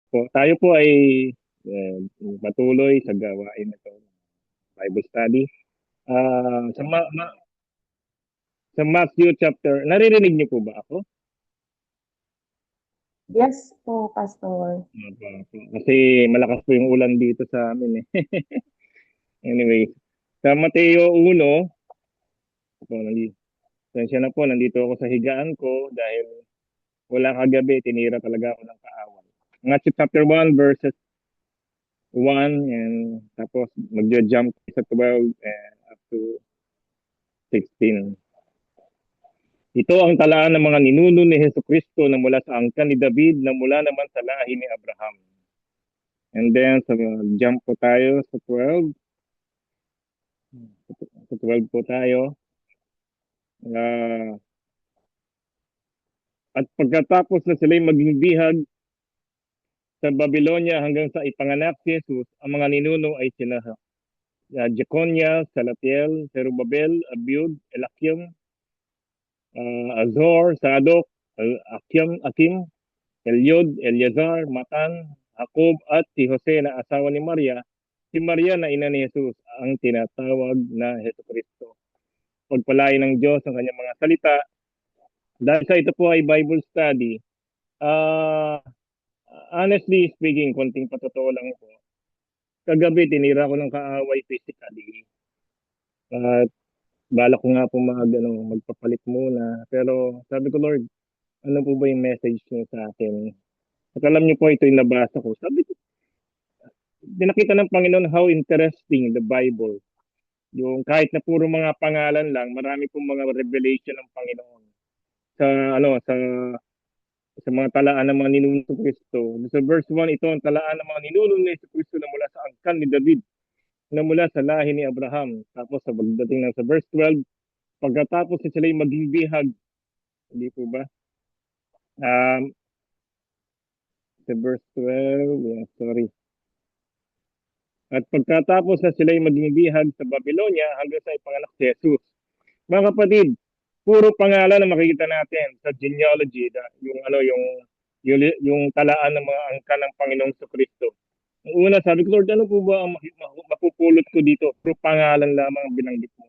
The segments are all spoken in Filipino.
Po, tayo po ay patuloy sa gawain ito, Bible study. Sa Matthew chapter, naririnig niyo po ba ako? Yes po, Pastor. Kasi malakas po yung ulan dito sa amin eh. Anyway, sa Mateo 1, po, sensya na po, nandito ako sa higaan ko dahil wala kagabi, tinira talaga ako ng kaaway. Matthew chapter 1 verses 1 and tapos magja-jump sa 12 and up to 16. Ito ang talaan ng mga ninuno ni Hesus Kristo na mula sa angkan ni David na mula naman sa lahi ni Abraham. And then, sa jump po tayo sa 12. Sa 12 po tayo. Uh, at pagkatapos na sila'y maging bihag sa Babylonia hanggang sa ipanganak si Jesus, ang mga ninuno ay sila Jeconia, Salatiel, Zerubabel, Abiud, Elakim, Azor, Sadok, Akim, Eliud, Eleazar, Matan, Jacob at si Jose na asawa ni Maria, si Maria na ina ni Jesus ang tinatawag na Hesus Kristo. Pagpalain ng Diyos ang kanyang mga salita. Dahil sa ito po ay Bible study, uh, honestly speaking, konting patotoo lang po. Kagabi, tinira ko ng kaaway physically. At balak ko nga po magpapalit muna. Pero sabi ko, Lord, ano po ba yung message niyo sa akin? At alam niyo po, ito yung nabasa ko. Sabi ko, pinakita ng Panginoon how interesting the Bible. Yung kahit na puro mga pangalan lang, marami pong mga revelation ng Panginoon sa sa mga talaan ng mga ninuno ni Kristo. Sa verse 1, ito ang talaan ng mga ninuno ni Kristo na mula sa angkan ni David, na mula sa lahi ni Abraham. Tapos sa pagdating ng sa verse 12, pagkatapos na sila'y maging bihag, hindi po ba? Um, sa verse 12, yeah, sorry. At pagkatapos na sila'y maging bihag sa Babylonia hanggang sa ipanganak si Jesus. Mga kapatid, puro pangalan na makikita natin sa genealogy, yung talaan ng mga angkan ng Panginoong Kristo. Ang una, sabi ko, Lord, ano po ba ang mapupulot ko dito? Puro pangalan lamang ang binanggit mo.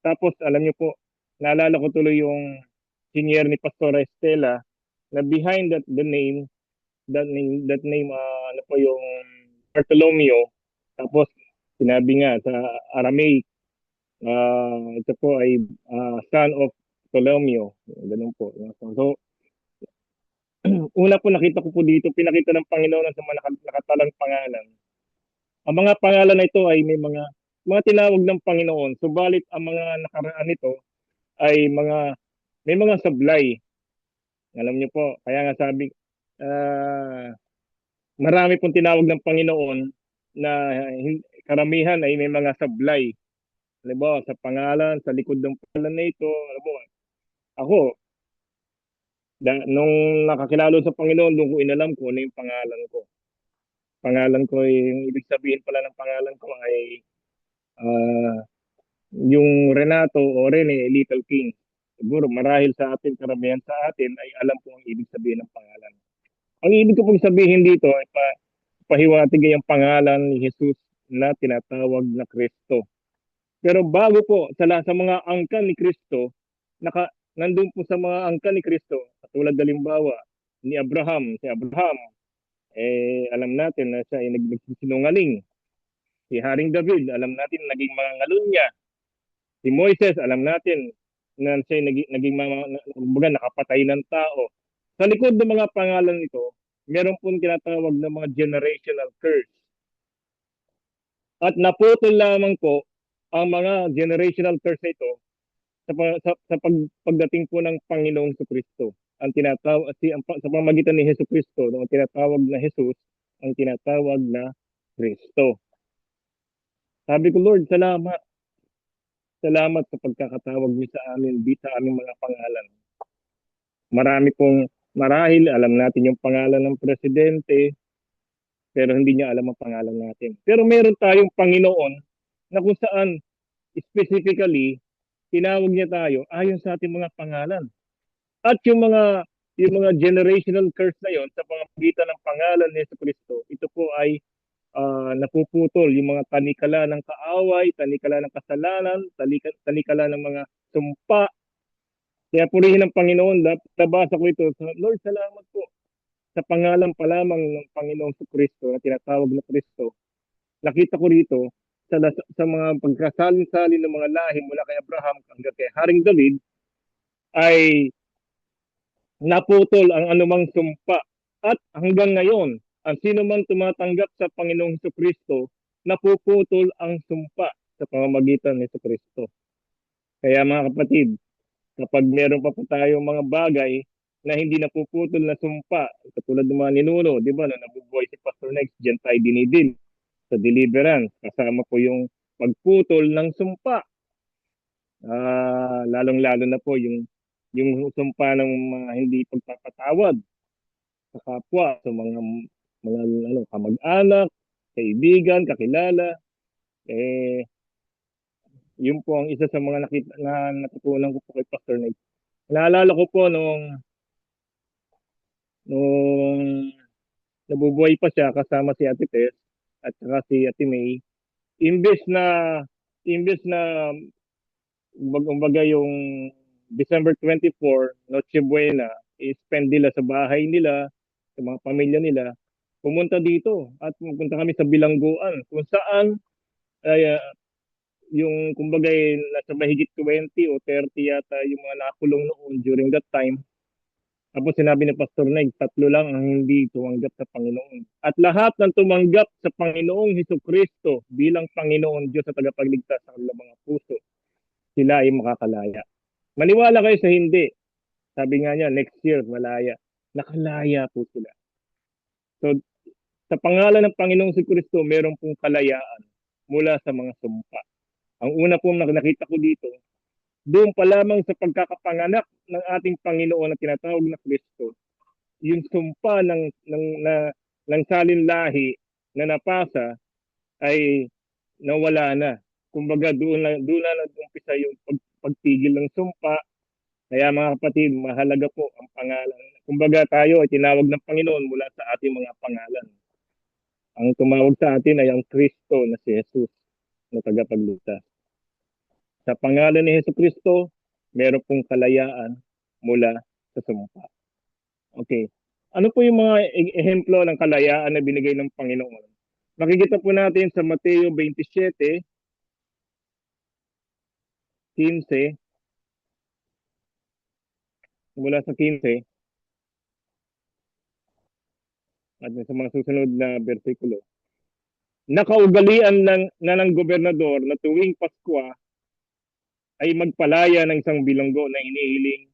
Tapos, alam niyo po, naalala ko tuloy yung senior ni Pastora Estela na behind that name, ano po yung Bartolomeo. Tapos, sinabi nga sa Aramaic, ito po ay son of Ptolemy. Ganun po. So, una po nakita ko po dito, pinakita ng Panginoon sa mga nakatalang pangalan. Ang mga pangalan na ito ay may mga tinawag ng Panginoon. Subalit ang mga nakaraan nito ay may mga sablay. Alam niyo po, kaya nga sabi, marami pong tinawag ng Panginoon na karamihan ay may mga sablay. Halimbawa, sa pangalan, sa likod ng pangalan na ito, alam mo, ako, nung nakakilala sa Panginoon, doon ko inalam ko ano yung pangalan ko. Pangalan ko, yung ibig sabihin pala ng pangalan ko ay uh, yung Renato o Rene, Little King. Siguro marahil sa atin, karamihan sa atin ay alam po ang ibig sabihin ng pangalan. Ang ibig ko pong sabihin dito ay pahiwatig ang pangalan ni Jesus na tinatawag na Kristo. Pero bago po sa mga angkan ni Kristo, nandun po sa mga angkan ni Kristo, katulad halimbawa ni Abraham, si Abraham, alam natin na siya ay nagsinungaling. Si Haring David, alam natin naging mga ngalun niya. Si Moises, alam natin na siya ay naging mga nakapatay ng tao. Sa likod ng mga pangalan nito, meron pong tinatawag na mga generational curse. At naputol lamang po ang mga generational curse na ito pagdating po ng Panginoong Kristo. Ang tinatawag sa pamamagitan ni Hesus Kristo, ang tinatawag na Jesus, ang tinatawag na Kristo. Sabi ko, Lord, salamat. Salamat sa pagkakatawag niyo sa amin, sa aming mga pangalan. Marami pong marahil, alam natin yung pangalan ng presidente, pero hindi niya alam ang pangalan natin. Pero meron tayong Panginoon na kung saan specifically tinawag niya tayo ayon sa ating mga pangalan. At yung mga yung mga generational curse na yon sa pamamagitan ng pangalan ni Yesu Cristo, ito po ay napuputol yung mga tanikala ng kaaway, tanikala ng kasalanan, tanikala ng mga sumpa. Kaya purihin ng Panginoon, nabasa ko ito. Lord, salamat po sa pangalan pa lamang ng Panginoong Kristo na tinatawag na Kristo. Nakita ko rito sa mga pagkasalin-salin ng mga lahi mula kay Abraham hanggang kay Haring David ay naputol ang anumang sumpa. At hanggang ngayon, ang sino man tumatanggap sa Panginoong Kristo, napuputol ang sumpa sa pamamagitan ni Kristo. Kaya mga kapatid, kapag meron pa po tayong mga bagay na hindi napuputol na sumpa, katulad ng mga ninuno, di ba, na nabubuhay si Pastor Next, dyan tayo dinidin sa deliverance, kasama po yung pagputol ng sumpa. Lalong-lalo na po yung sumpa ng mga hindi pagpapatawad sa kapwa, sa mga kamag-anak, kaibigan, kakilala. Yun po ang isa sa mga natutunan ko po kay Pastor Nate. Naalala ko po nung nabubuhay pa siya kasama si Ate Tess at saka si Ate May, imbes na kumbaga yung December 24, Noche Buena, i-spend nila sa bahay nila, sa mga pamilya nila, pumunta dito at pumunta kami sa bilangguan kung saan ay yung kumbaga nasa mahigit 20 o 30 yata yung mga nakulong noon during that time. Tapos sinabi ni Pastor Neg, 3 lang ang hindi tumanggap sa Panginoon. At lahat ng tumanggap sa Panginoong Hesus Kristo bilang Panginoon Diyos at tagapagligtas sa kanilang mga puso, sila ay makakalaya. Maniwala kayo sa hindi. Sabi nga niya, next year, malaya. Nakalaya po sila. So, sa pangalan ng Panginoong si Kristo, meron pong kalayaan mula sa mga sumpa. Ang una pong nakita ko dito, doon pa lamang sa pagkakapanganak ng ating Panginoon na tinatawag na Kristo, yung sumpa ng salinlahi na napasa ay nawala na. Kumbaga doon na nag-umpisa yung pagtigil ng sumpa. Kaya mga kapatid, mahalaga po ang pangalan. Kumbaga tayo ay tinawag ng Panginoon mula sa ating mga pangalan. Ang tumawag sa atin ay ang Kristo na si Jesus na tagapagligtas. Sa pangalan ni Hesus Kristo, meron pong kalayaan mula sa sumpa. Okay. Ano po yung mga ehemplo ng kalayaan na binigay ng Panginoon? Makikita po natin sa Mateo 27, 15, mula sa 15, at sa mga susunod na versikulo. Nakaugalian ng gobernador na tuwing Paskwa ay magpalaya ng isang bilanggo na inihiling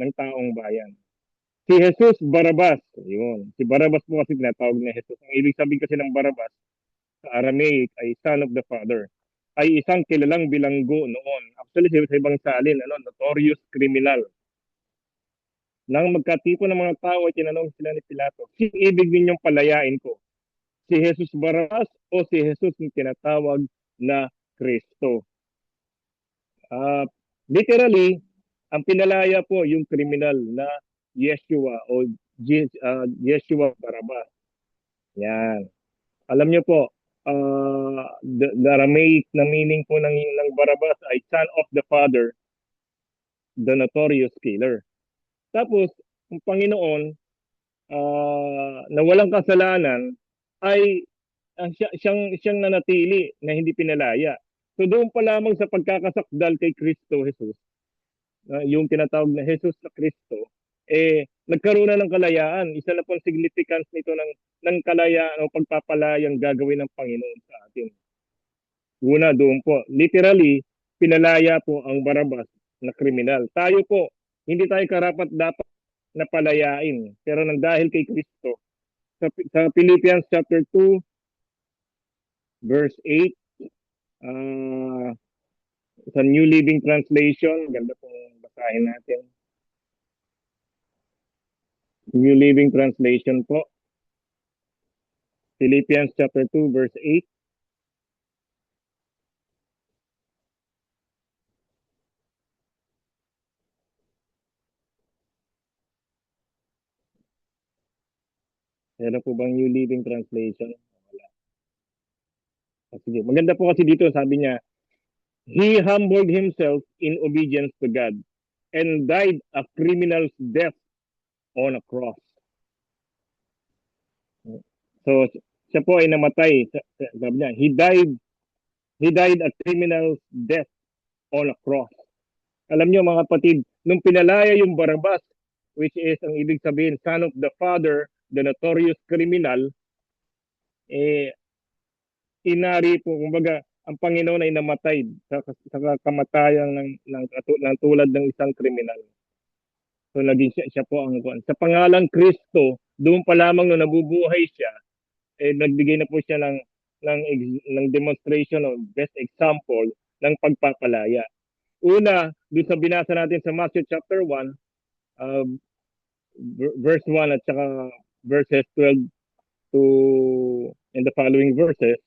ng taong bayan. Si Jesus Barabas, yun. Si Barabas po kasi tinatawag na Jesus. Ang ibig sabihin kasi ng Barabas sa Aramaic ay Son of the Father. Ay isang kilalang bilanggo noon. Actually, sa ibang salin, notorious criminal. Nang magkatipon ng mga tao ay tinanong sila ni Pilato, sino ibig ninyong palayain ko? Si Jesus Barabas o si Jesus yung tinatawag na Kristo? Literally, ang pinalaya po yung criminal na Yeshua o Yeshua Barabas. Yan. Alam niyo po, the Aramaic na meaning po ng Barabas ay son of the father, the notorious killer. Tapos, ang Panginoon na walang kasalanan ay siyang nanatili na hindi pinalaya. So doon pa lamang sa pagkakasakdal kay Kristo Jesus, yung tinatawag na Jesus na Kristo, nagkaroon na ng kalayaan. Isa na pong significance nito ng kalayaan o pagpapalayang gagawin ng Panginoon sa atin. Una doon po, literally, pinalaya po ang Barabas na kriminal. Tayo po, hindi tayo karapat dapat na palayain. Pero nang dahil kay Kristo, sa Philippians chapter 2, verse 8, sa New Living Translation, ganda pong basahin natin. New Living Translation po. Philippians chapter 2, verse 8. Meron po bang New Living Translation? Wala. Sige. Maganda po kasi dito, sabi niya, He humbled himself in obedience to God and died a criminal's death on a cross. So, siya po ay namatay. Sabi niya, he died a criminal's death on a cross. Alam niyo mga kapatid, nung pinalaya yung Barabbas, which is ang ibig sabihin, son of the father, the notorious criminal, inari po, kumbaga, ang Panginoon ay namatay sa kamatayan ng tulad ng isang kriminal. So naging siya po ang sa pangalang Kristo, doon pa lamang nung nabubuhay siya, nagbigay na po siya ng demonstration of best example ng pagpapalaya. Una, doon sa binasa natin sa Matthew chapter 1, verse 1 at saka verses 12 to in the following verses,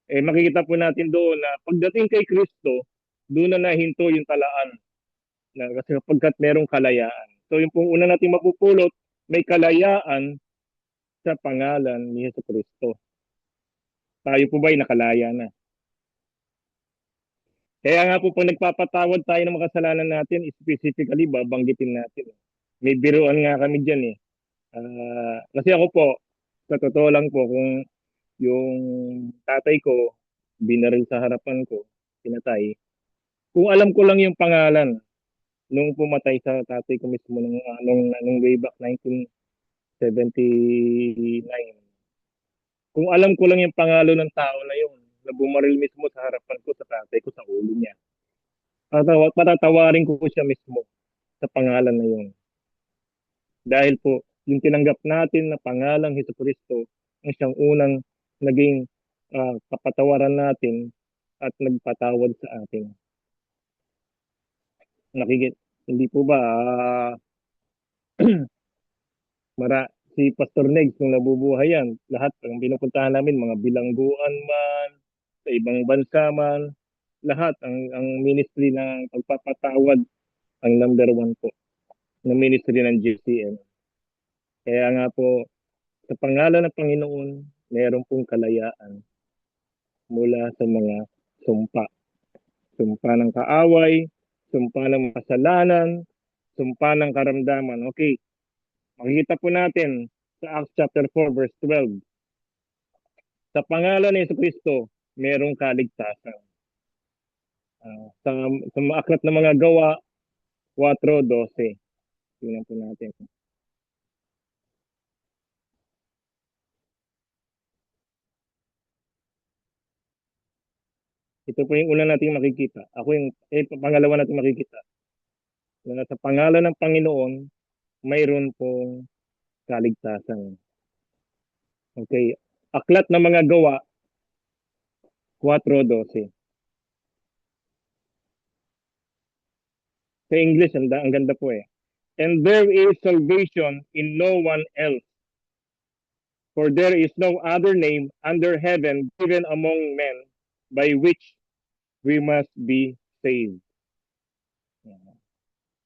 makikita po natin doon na pagdating kay Kristo, doon na nahinto yung talaan. Kasi pagkat merong kalayaan. So yung pong una nating mapupulot, may kalayaan sa pangalan ni Yesu Kristo. Tayo po ba'y nakalaya na? Kaya nga po pag nagpapatawad tayo ng makasalanan natin, specifically babanggitin natin. May biruan nga kami dyan eh. Kasi ako po, sa totoo lang po, kung yung tatay ko, binaril sa harapan ko, pinatay, kung alam ko lang yung pangalan, nung pumatay sa tatay ko mismo nung way back 1979. Kung alam ko lang yung pangalan ng tao na yun, na bumaril mismo sa harapan ko sa tatay ko sa ulo niya. Patatawarin ko siya mismo sa pangalan na yun. Dahil po, yung tinanggap natin na pangalang Hesus Kristo ang siyang unang naging kapatawaran natin at nagpatawad sa atin. Hindi po ba si Pastor Negs nung nabubuhay yan, lahat ang pinupuntahan namin, mga bilangguan man, sa ibang bansa man, lahat ang ministry ng pagpapatawad ang number 1 po na ministry ng GCM. Kaya nga po, sa pangalan ng Panginoon, meron pong kalayaan mula sa mga sumpa. Sumpa ng kaaway, sumpa ng kasalanan, sumpa ng karamdaman. Okay, makikita po natin sa Acts chapter 4 verse 12. Sa pangalan ni Jesucristo, merong kaligtasan. Sa aklat ng mga gawa, 4:12. Tingnan po natin. Ito po yung una nating makikita. Pangalawa nating makikita. Na sa pangalan ng Panginoon, mayroon pong kaligtasan. Okay. Aklat ng mga gawa, 4:12. Sa English, ang ganda po eh. And there is salvation in no one else. For there is no other name under heaven given among men by which we must be saved.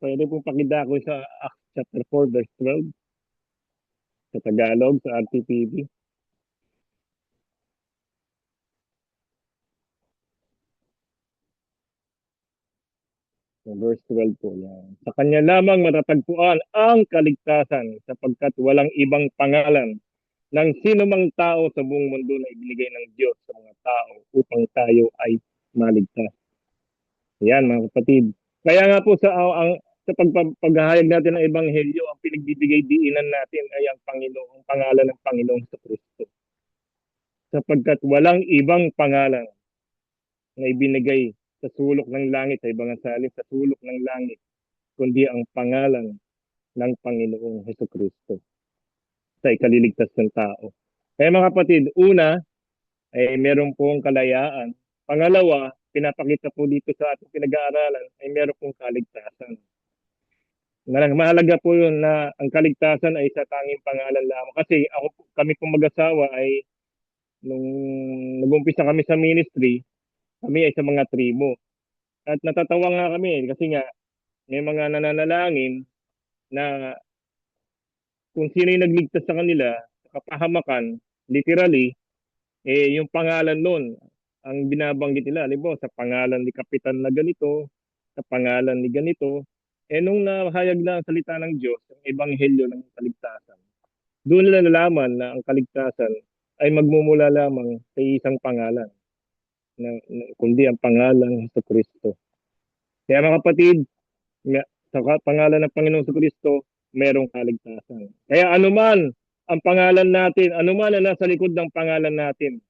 Pwede pong pakidako sa Acts chapter 4 verse 12 sa Tagalog, sa RTPB. Verse 12 po yan. Sa kanya lamang matatagpuan ang kaligtasan sapagkat walang ibang pangalan ng sinumang tao sa buong mundo na ibinigay ng Diyos sa mga tao upang tayo ay maligtas. Yan mga kapatid. Kaya nga po sa paghahayag natin ng Ebanghelyo, ang pinagbibigay diinan natin ay ang Panginoon, ang pangalan ng Panginoong sa Kristo. Sapagkat walang ibang pangalan na ibinigay sa sulok ng langit, sa ibang salin, sa sulok ng langit, kundi ang pangalan ng Panginoong Hesus Kristo sa ikaliligtas ng tao. Kaya mga kapatid, una, ay meron pong kalayaan. Pangalawa, pinapakita po dito sa ating pinag-aaralan ay meron pong kaligtasan. Mahalaga po yun na ang kaligtasan ay sa tanging pangalan lamang. Kasi kami pong mag-asawa ay nung nag-umpisa kami sa ministry, kami ay sa mga tribo. At natatawa nga kami kasi nga may mga nananalangin na kung sino yung nagligtas sa kanila, kapahamakan, literally, yung pangalan nun, ang binabanggit nila, halimbawa sa pangalan ni Kapitan na ganito, sa pangalan ni ganito, nung nahayag na ang salita ng Diyos, ang ebanghelyo ng kaligtasan, doon nila nalaman na ang kaligtasan ay magmumula lamang sa isang pangalan, kundi ang pangalan ng Kristo. Kaya mga kapatid, sa pangalan ng Panginoong Kristo, merong kaligtasan. Kaya anuman ang pangalan natin, anuman ang nasa likod ng pangalan natin,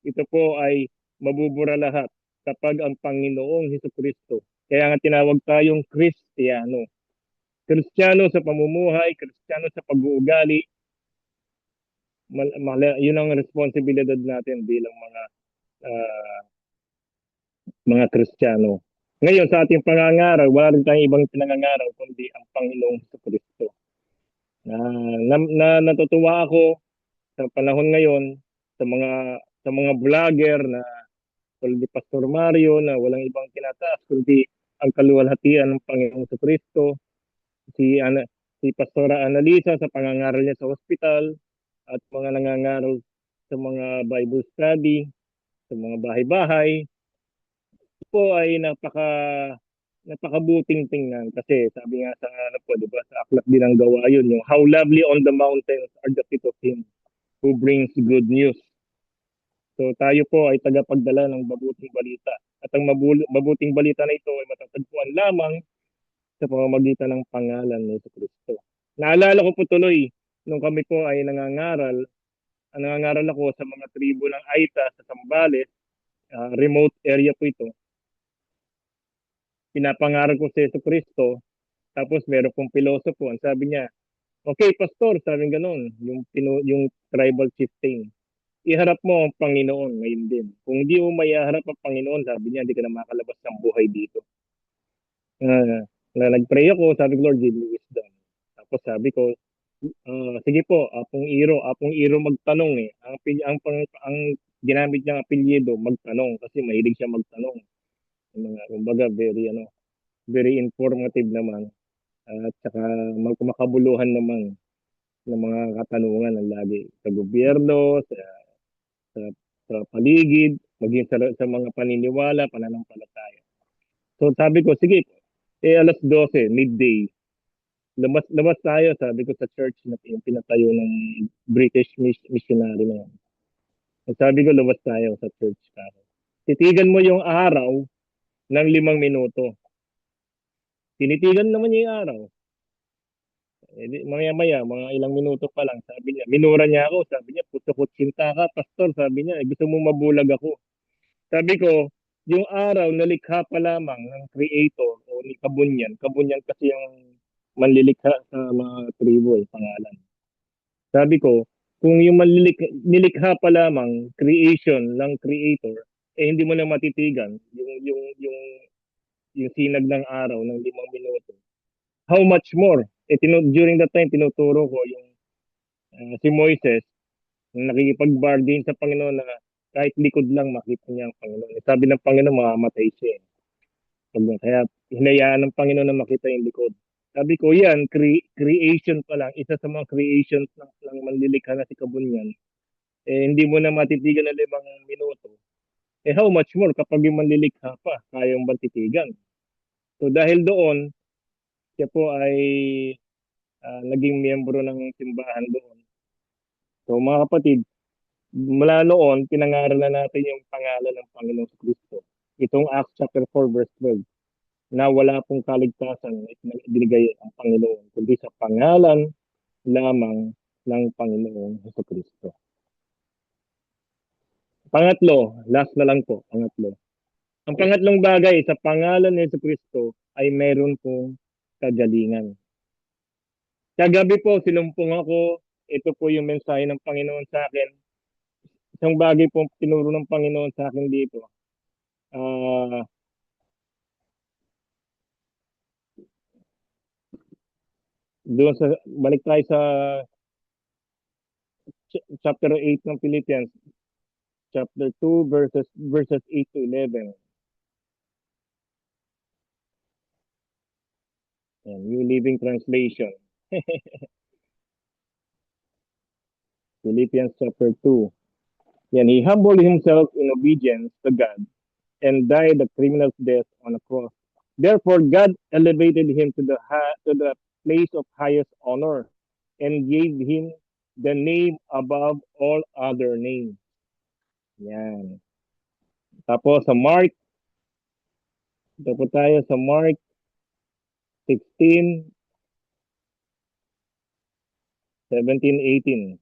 ito po ay mabubura lahat kapag ang Panginoong Kristo. Kaya nga tinawag tayong Kristiyano. Kristiyano sa pamumuhay, Kristiyano sa pag-uugali, yun ang responsibilidad natin bilang uh, mga Kristiyano. Ngayon, sa ating pangangaral, wala rin tayong ibang pinangangaral kundi ang Panginoong Kristo. Natutuwa ako sa panahon ngayon sa mga vlogger na tulad ni Pastor Mario na walang ibang tinataas kundi ang kaluwalhatian ng Panginoong Kristo, si Pastora Annalisa sa pangangaral niya sa hospital at mga nangangaral sa mga Bible study, sa mga bahay-bahay. Ito po ay napakabuting tingnan kasi sabi nga sa ano po, 'di ba, sa aklat din ng gawa yun, yung how lovely on the mountains are the feet of him who brings good news. So tayo po ay tagapagdala ng mabuting balita. At ang mabuting balita na ito ay matatagpuan lamang sa pamamagitan ng pangalan ni Kristo. Naalala ko po tuloy nung kami po ay nangangaral ako sa mga tribo ng Aita sa Zambales, remote area po ito. Pinapangaral ko si Kristo, tapos meron pong pilosopo, ang sabi niya, okay, pastor, sabi ganoon, yung tribal chieftain, iharap mo ang Panginoon ngayon din. Kung di mo maiharap ang Panginoon, sabi niya, hindi ka na makalabas ng buhay dito. Nagpray ako, sabi ko, Lord, give me wisdom. Tapos sabi ko, sige po, Apong Iro magtanong eh. Ang ginamit niyang apelyido, magtanong, kasi mahilig siya magtanong. Kumbaga, very informative naman. At saka makabuluhan naman ng mga katanungan ng lagi sa gobyerno, sa, sa paligid, maging sa mga paniniwala, pananampalataya. So sabi ko, sige, alas 12, midday, labas tayo, sabi ko sa church na yung pinatayo ng British missionary na yan. At sabi ko, labas tayo sa church. Titigan mo yung araw ng 5 minuto. Tinitigan naman niya yung araw. Maya-maya, mga ilang minuto pa lang, sabi niya, minura niya ako, sabi niya, puso ko tsinta ka, pastor, sabi niya, gusto mong mabulag ako. Sabi ko, yung araw nalikha pa lamang ng creator o ni Kabunyan. Kabunyan kasi yung manlilikha sa mga tribo, pangalan. Sabi ko, kung yung nilikha pa lamang creation ng creator, hindi mo na matitigan yung sinag ng araw ng 5 minuto. How much more? During that time, tinuturo ko yung si Moises, nakikipag-bargain sa Panginoon na kahit likod lang makita niya ang Panginoon. Sabi ng Panginoon, mamamatay siya. Kaya hinayaan ng Panginoon na makita yung likod. Sabi ko, yan, creation pa lang, isa sa mga creations ng manlilikha na si Kabunyan, hindi mo na matitigan na 5 minuto. How much more kapag yung manlilikha pa, kayang bang titigan? So dahil doon, siya po ay naging miyembro ng simbahan doon. So mga kapatid, mula noon, pinangaral na natin yung pangalan ng Panginoong Kristo. Itong Acts chapter 4 verse 12, na wala pong kaligtasan na binigay ang Panginoon, kundi sa pangalan lamang ng Panginoong Kristo. Pangatlo, last na lang po, pangatlo. Ang pangatlong bagay sa pangalan ni Kristo ay meron pong kagalingan. Kagabi po, sinumpong ako, ito po yung mensahe ng Panginoon sa akin. Isang bagay po tinuro ng Panginoon sa akin dito. Balik tayo sa chapter 8 ng Philippians, chapter 2 verses 8 to 11. New Living Translation. Philippians chapter 2. Yan, he humbled himself in obedience to God and died a criminal's death on a cross. Therefore, God elevated him to the place of highest honor and gave him the name above all other names. Yan. Tapos sa Mark, tapos tayo sa Mark 16, 17, 18.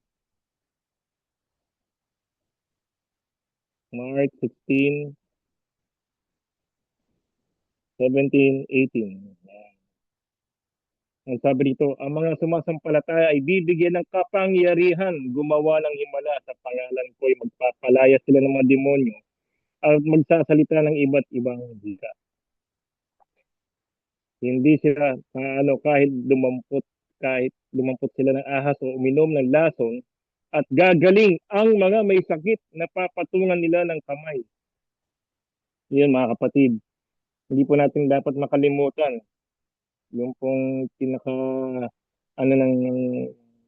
Mark 16, 17, 18. Ang sabi dito, ang mga sumasampalataya ay bibigyan ng kapangyarihan gumawa ng himala sa pangalan ko ay magpapalaya sila ng mga demonyo at magsasalita ng iba't ibang wika. Hindi sila kahit lumampot sila ng ahas o uminom ng lason at gagaling ang mga may sakit na papatungan nila ng kamay. Yun mga kapatid, hindi po natin dapat makalimutan yung pong pinaka ng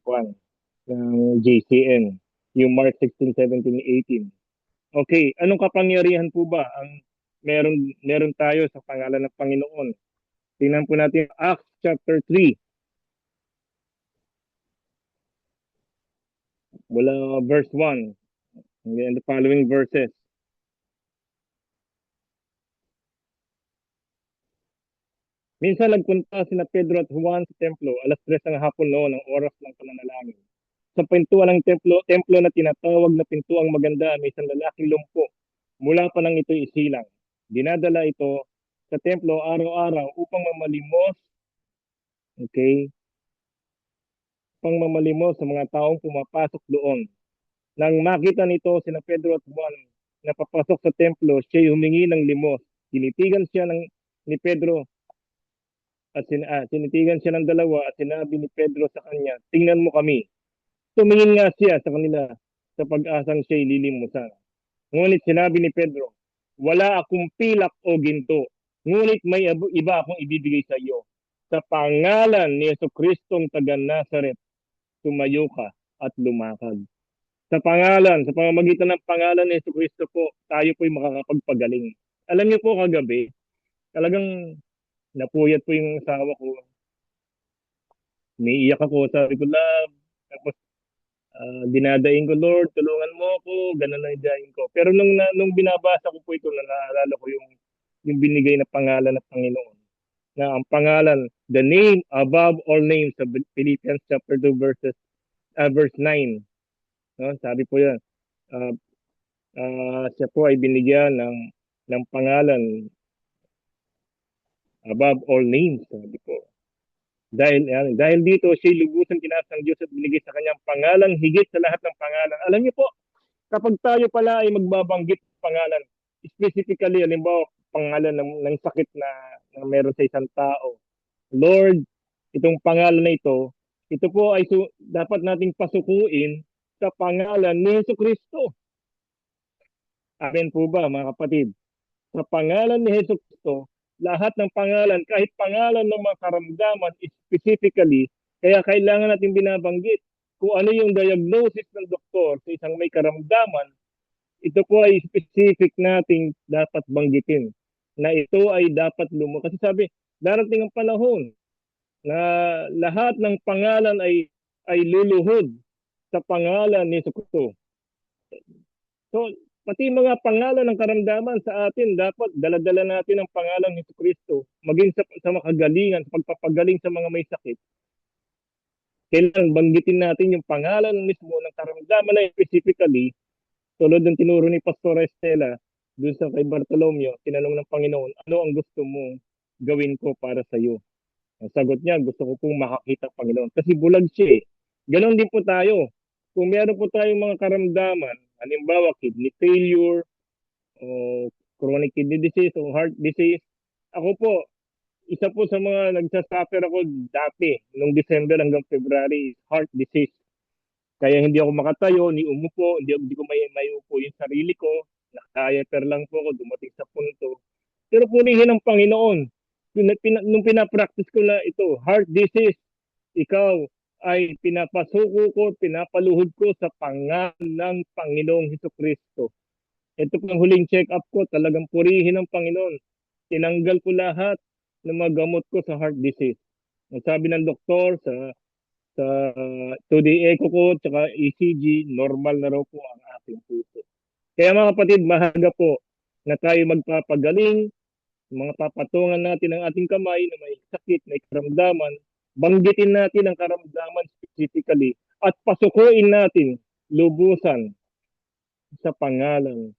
kwan ng JCN, yung Mark 16, 17, 18. Okay, anong kapangyarihan po ba ang meron tayo sa pangalan ng Panginoon? Tingnan po natin Acts chapter 3. Mula verse 1 and the following verses. Minsan nagpunta sina Pedro at Juan sa templo, alas 3 ng hapon noon, ang oras ng pananalangin. Sa pintuan ng templo na tinatawag na pintuang maganda, may isang lalaking lumpo. Mula pa nang ito'y isilang. Dinadala ito sa templo araw-araw upang mamalimos, okay, upang mamalimos sa mga taong pumapasok doon. Nang makita nito sina Pedro at Juan na papasok sa templo, siya'y humingi ng limos. Tinitigan siya ni Pedro at sinitigan siya ng dalawa at sinabi ni Pedro sa kanya, tingnan mo kami. Tumingin nga siya sa kanila sa pag-asang siya'y lilimusan. Ngunit sinabi ni Pedro, wala akong pilak o ginto, ngunit may iba akong ibibigay sa iyo. Sa pangalan ni Jesucristong taga Nazaret, tumayo ka at lumakad. Sa pamamagitan ng pangalan ni Jesucristo po, tayo po'y makakapagpagaling. Alam niyo po kagabi, talagang napuyat po yung asawa ko. Umiiyak ako, sabi ko, love. Tapos dinadaing ko, Lord, tulungan mo ako, ganun na idaing ko. Pero nung binabasa ko po ito, naalala ko yung binigay na pangalan ng Panginoon. Na ang pangalan, the name above all names, sa Philippians chapter 2 verse 9. No? Sabi po yan, siya po ay binigyan ng pangalan above all names, sabi po. Dahil dito, siya lubusan kinaas ng Diyos at binigay sa kanyang pangalan higit sa lahat ng pangalan. Alam niyo po, kapag tayo pala ay magbabanggit pangalan, specifically, halimbawa, pangalan ng sakit na meron sa isang tao. Lord, itong pangalan na ito po ay dapat nating pasukuin sa pangalan ni Jesucristo. Amen po ba, mga kapatid? Sa pangalan ni Jesucristo, lahat ng pangalan, kahit pangalan ng mga karamdaman specifically, kaya kailangan natin binabanggit kung ano yung diagnosis ng doktor sa isang may karamdaman, ito po ay specific nating dapat banggitin na ito ay dapat Kasi sabi, darating ang panahon na lahat ng pangalan ay luluhod sa pangalan ni Jesucristo. So, pati mga pangalan ng karamdaman sa atin, dapat daladala natin ang pangalan ni Jesucristo, maging sa makagalingan, sa pagpapagaling sa mga may sakit. Kailangan banggitin natin yung pangalan mismo ng karamdaman na specifically, tulad ng tinuro ni Pastor Estela, dun sa kay Bartolomeo, tinanong ng Panginoon, ano ang gusto mong gawin ko para sa iyo? Ang sagot niya, gusto ko pong makakita ang Panginoon. Kasi bulag siya eh. Ganon din po tayo. Kung meron po tayong mga karamdaman, halimbawa kidney failure, o chronic kidney disease, o heart disease, ako po, isa po sa mga nagsasuffer ako dati, nung December hanggang February, heart disease. Kaya hindi ako makatayo, ni umupo, hindi ko may upo yung sarili ko, naka-diaper lang po ako, dumating sa punto. Pero punihin ng Panginoon. Nung pinapractice ko na ito, heart disease, ikaw ay pinapasuko ko, pinapaluhod ko sa pangalan ng Panginoong Hesukristo. Ito pang huling check-up ko, talagang purihin ng Panginoon. Tinanggal ko lahat ng mga gamot ko sa heart disease. Ang sabi ng doktor sa 2D echo ko tsaka ECG, normal na raw po ang aking puso. Kaya mga kapatid, mahalaga po na tayo magpapagaling, mga papatungan natin ang ating kamay na may sakit, may karamdaman, banggitin natin ang karamdaman specifically at pasukuin natin lubusan sa pangalan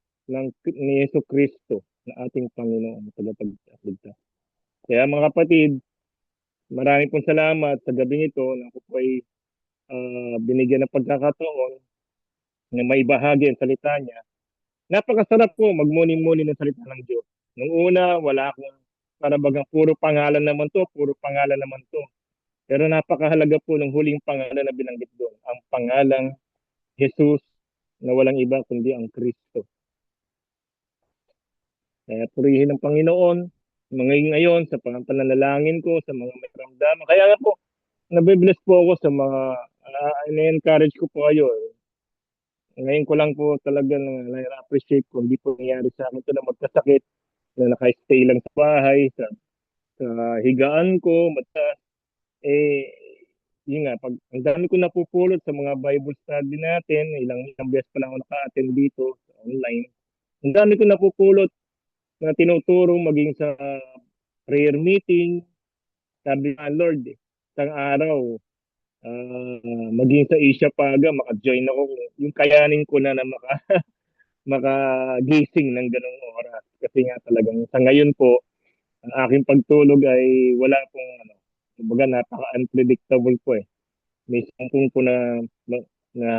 ni Yesu Kristo na ating Panginoon at tagapagligtas. Kaya mga kapatid, maraming pong salamat sa gabing ito na ako po ay binigyan ng pagkakataon na maibahagi ang salita niya. Napakasarap po magmuni-muni ng salita ng Diyos. Nung una, wala akong parabagang puro pangalan naman to, puro pangalan naman to. Pero napakahalaga po ng huling pangalan na binanggit doon, ang pangalang Jesus na walang iba kundi ang Kristo. Kaya purihin ng Panginoon, mga ngayon sa pananalangin ko, sa mga may karamdaman. Kaya nga po, nabibless po ako sa mga, na-encourage ko po kayo. Ngayon ko lang po talaga na-appreciate ko, hindi po nangyari sa akin ito na magkasakit, na naka-stay lang sa bahay, sa higaan ko, yun nga, ang dami ko napupulot sa mga Bible study natin, ilang beses pa lang ako naka-attend dito sa online. Ang dami ko napupulot na tinuturo maging sa prayer meeting. Sabi nga Lord, isang araw, maging sa Asia Paga, maka-join ako. Yung kayanin ko na makagising ng ganong oras. Kasi nga talagang sa ngayon po, ang aking pagtulog ay wala pong kumbaga napaka-unpredictable po eh. May sampung po na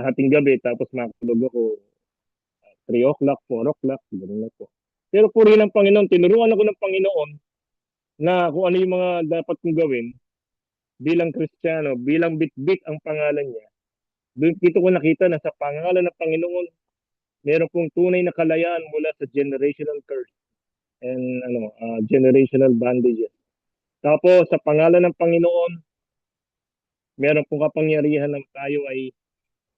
hating gabi tapos makatulog ako 3 o'clock, 4 o'clock, gano'n na po. Pero puri ng Panginoon, tinuruan ako ng Panginoon na kung ano yung mga dapat kong gawin bilang Kristiyano, bilang bitbit ang pangalan niya. Doon dito ko nakita na sa pangalan ng Panginoon, meron pong tunay na kalayaan mula sa generational curse and generational bondages. Tapos sa pangalan ng Panginoon, meron pong kapangyarihan na tayo ay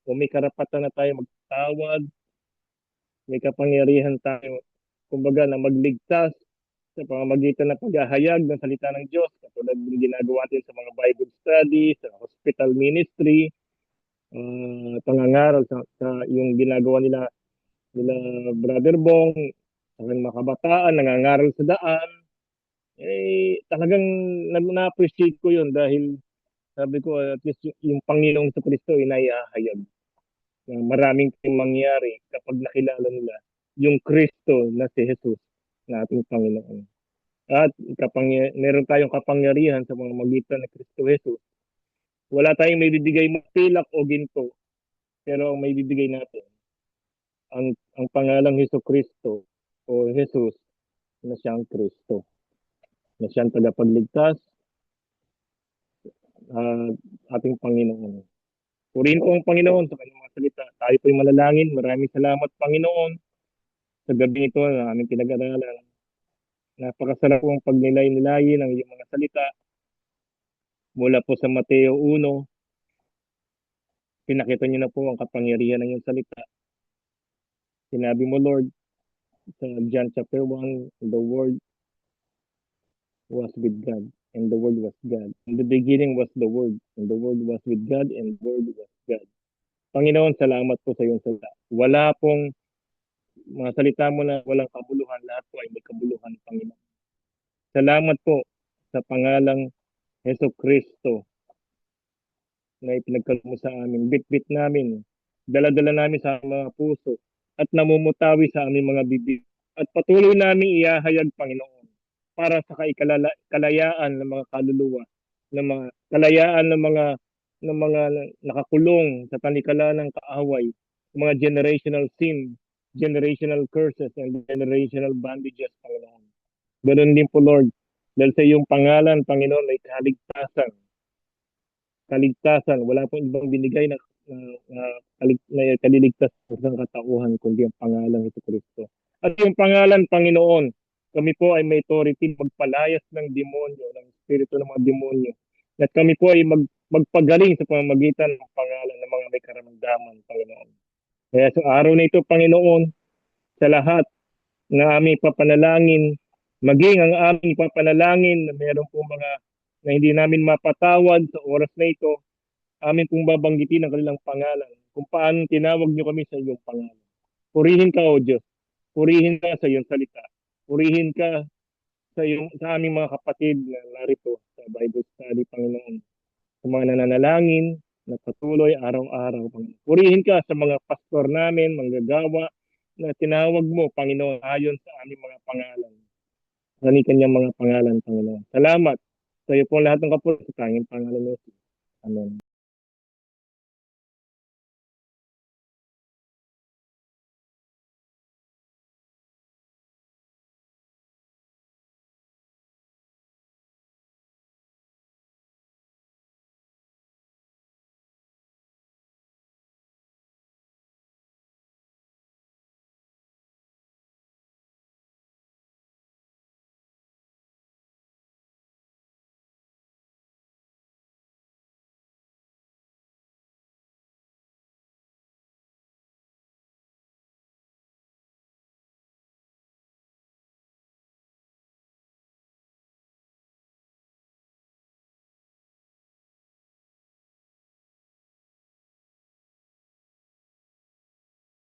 kung may karapatan na tayo magtawad, may kapangyarihan tayo kumbaga na magligtas sa pamamagitan ng paghahayag ng salita ng Diyos, katulad ng ginagawa natin sa mga Bible study, sa hospital ministry, pangangaral sa yung ginagawa nila Brother Bong, sa mga kabataan, nangangaral sa daan, talagang na-appreciate ko yun dahil sabi ko, at least yung Panginoong sa Kristo ay naihahayag na maraming mangyari kapag nakilala nila yung Kristo na si Jesus na ating Panginoon. At meron tayong kapangyarihan sa mga magitan ng Kristo Jesus. Wala tayong may bibigay mo pilak o ginto, pero ang may bibigay natin, ang pangalang Hesus Kristo o Jesus na siyang Kristo, na siyang tagapagligtas, ating Panginoon. Purihin po ang Panginoon sa kanyang mga salita. Tayo po'y manalangin. Maraming salamat, Panginoon, sa gabi ito na aming pinag-aralan. Napakasarap pong pagnilay-nilayin ng iyong mga salita mula po sa Mateo 1. Pinakita niyo na po ang kapangyarihan ng iyong salita. Sinabi mo, Lord, sa John chapter 1, the Word was with God, and the Word was God. In the beginning was the Word, and the Word was with God, and the Word was God. Panginoon, salamat po sa iyong salita. Wala pong mga salita mo na walang kabuluhan, lahat po ay may kabuluhan, Panginoon. Salamat po sa pangalang Hesus Kristo na ipinagkaloob mo sa amin. Bit-bit namin, dala-dala namin sa mga puso at namumutawi sa aming mga bibig. At patuloy namin iahayag, Panginoon, para sa kalayaan ng mga kaluluwa, ng mga kalayaan ng mga nakakulong sa tanikala ng kaaway, mga generational sin, generational curses, and generational bondages, Panginoon. Ganun din po, Lord, dahil sa iyong pangalan, Panginoon, ay kaligtasan. Kaligtasan, wala pong ibang binigay na kaliligtas sa katauhan kundi ang pangalan ng Kristo. At yung pangalan, Panginoon, kami po ay may authority magpalayas ng demonyo, ng espiritu ng mga demonyo. At kami po ay magpagaling sa pamamagitan ng pangalan ng mga may karamdaman, Panginoon. Kaya sa araw na ito, Panginoon, sa lahat na aming papanalangin, maging ang aming papanalangin na meron po mga na hindi namin mapatawad sa oras na ito, amin pong babanggitin ang kanilang pangalan, kung paano tinawag niyo kami sa iyong pangalan. Purihin ka, O Diyos. Purihin ka sa iyong salita. Purihin ka sa aming mga kapatid na narito sa Bible study, Panginoon. Sa mga nananalangin, na patuloy araw-araw, Panginoon. Purihin ka sa mga pastor namin, manggagawa, na tinawag mo, Panginoon, ayon sa aming mga pangalan. Sa kanyang mga pangalan, Panginoon. Salamat sa iyo po lahat ng kapatid sa tanging pangalan mo. Amen.